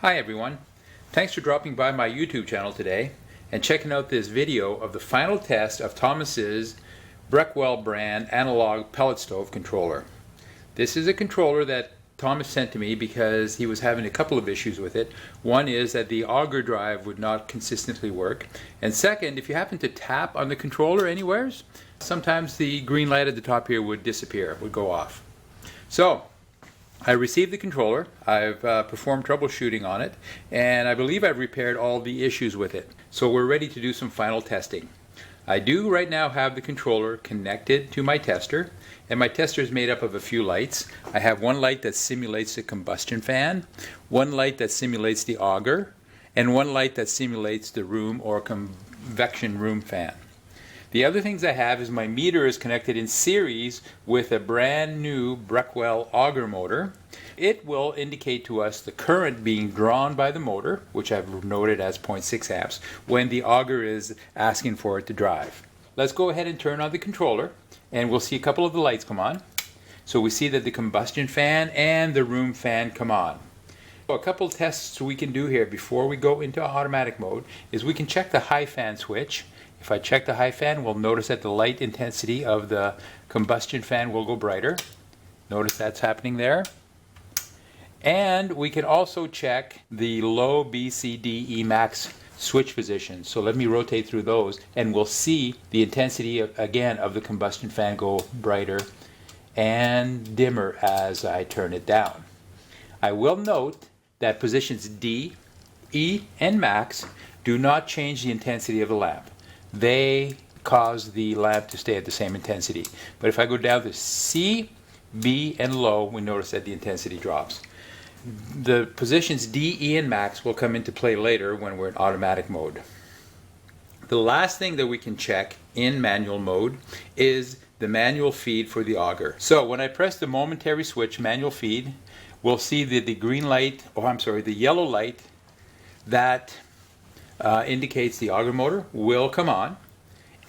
Hi everyone, thanks for dropping by my YouTube channel today and checking out this video of the final test of Thomas's Breckwell brand analog pellet stove controller. This is a controller that Thomas sent to me because he was having a couple of issues with it. One is that the Auger drive would not consistently work, and second, if you happen to tap on the controller anywheres, sometimes the green light at the top here would disappear, would go off. So I received the controller, I've performed troubleshooting on it, and I believe I've repaired all the issues with it. So we're ready to do some final testing. I do right now have the controller connected to my tester, and my tester is made up of a few lights. I have one light that simulates the combustion fan, one light that simulates the auger, and one light that simulates the room or convection room fan. The other things I have is my meter is connected in series with a brand new Breckwell auger motor. It will indicate to us the current being drawn by the motor, which I've noted as 0.6 amps, when the auger is asking for it to drive. Let's go ahead and turn on the controller and we'll see a couple of the lights come on. So we see that the combustion fan and the room fan come on. So a couple of tests we can do here before we go into automatic mode is we can check the high fan switch. If I check the high fan, we'll notice that the light intensity of the combustion fan will go brighter. Notice that's happening there. And we can also check the low B, C, D, E max switch position. So let me rotate through those and we'll see the intensity again of the combustion fan go brighter and dimmer as I turn it down. I will note that positions D, E, and max do not change the intensity of the lamp. They cause the lamp to stay at the same intensity. But if I go down to C, B, and low, we notice that the intensity drops. The positions D, E, and max will come into play later when we're in automatic mode. The last thing that we can check in manual mode is the manual feed for the auger. So when I press the momentary switch, manual feed, we'll see that the green light, the yellow light that indicates the auger motor will come on,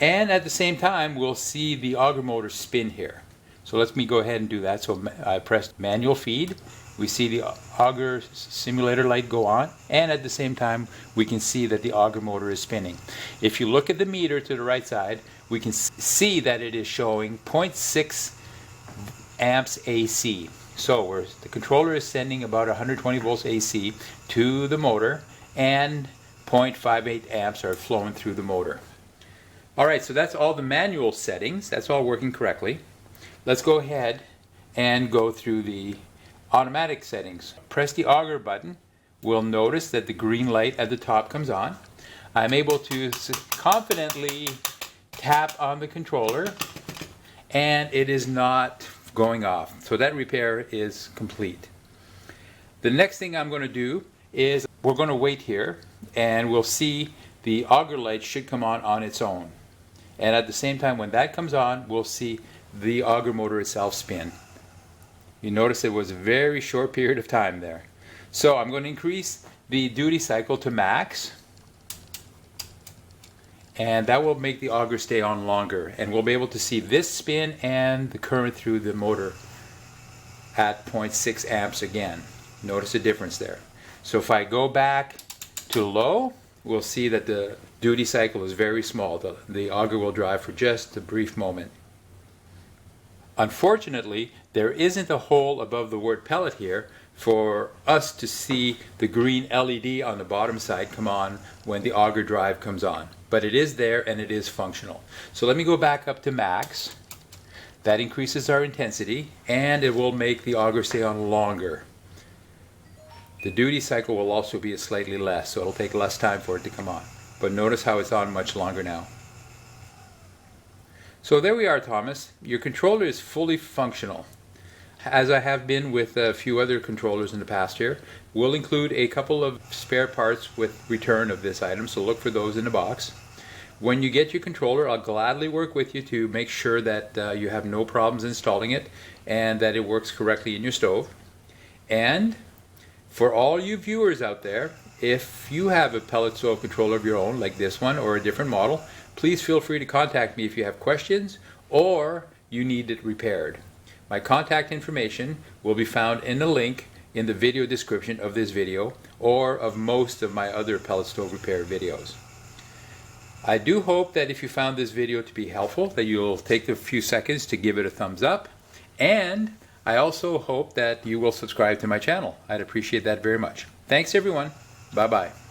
and at the same time we'll see the auger motor spin here. So let me go ahead and do that. So I pressed manual feed, we see the auger simulator light go on, and at the same time we can see that the auger motor is spinning. If you look at the meter to the right side, we can see that it is showing 0.6 amps AC. So the controller is sending about 120 volts AC to the motor, and 0.58 amps are flowing through the motor. Alright, so that's all the manual settings. That's all working correctly. Let's go ahead and go through the automatic settings. Press the auger button. We'll notice that the green light at the top comes on. I'm able to confidently tap on the controller and it is not going off. So that repair is complete. The next thing I'm going to do is we're going to wait here and we'll see the auger light should come on its own. And at the same time when that comes on, we'll see the auger motor itself spin. You notice it was a very short period of time there. So I'm going to increase the duty cycle to max, and that will make the auger stay on longer, and we'll be able to see this spin and the current through the motor at 0.6 amps again. Notice the difference there. So if I go back to low, we'll see that the duty cycle is very small. The auger will drive for just a brief moment. Unfortunately, there isn't a hole above the word pellet here for us to see the green LED on the bottom side come on when the auger drive comes on. But it is there and it is functional. So let me go back up to max. That increases our intensity and it will make the auger stay on longer. The duty cycle will also be slightly less, so it'll take less time for it to come on. But notice how it's on much longer now. So there we are, Thomas. Your controller is fully functional. As I have been with a few other controllers in the past here, we'll include a couple of spare parts with return of this item, so look for those in the box. When you get your controller, I'll gladly work with you to make sure that you have no problems installing it and that it works correctly in your stove. And for all you viewers out there, if you have a pellet stove controller of your own, like this one or a different model, please feel free to contact me if you have questions or you need it repaired. My contact information will be found in the link in the video description of this video or of most of my other pellet stove repair videos. I do hope that if you found this video to be helpful, that you'll take a few seconds to give it a thumbs up, and I also hope that you will subscribe to my channel. I'd appreciate that very much. Thanks everyone. Bye-bye.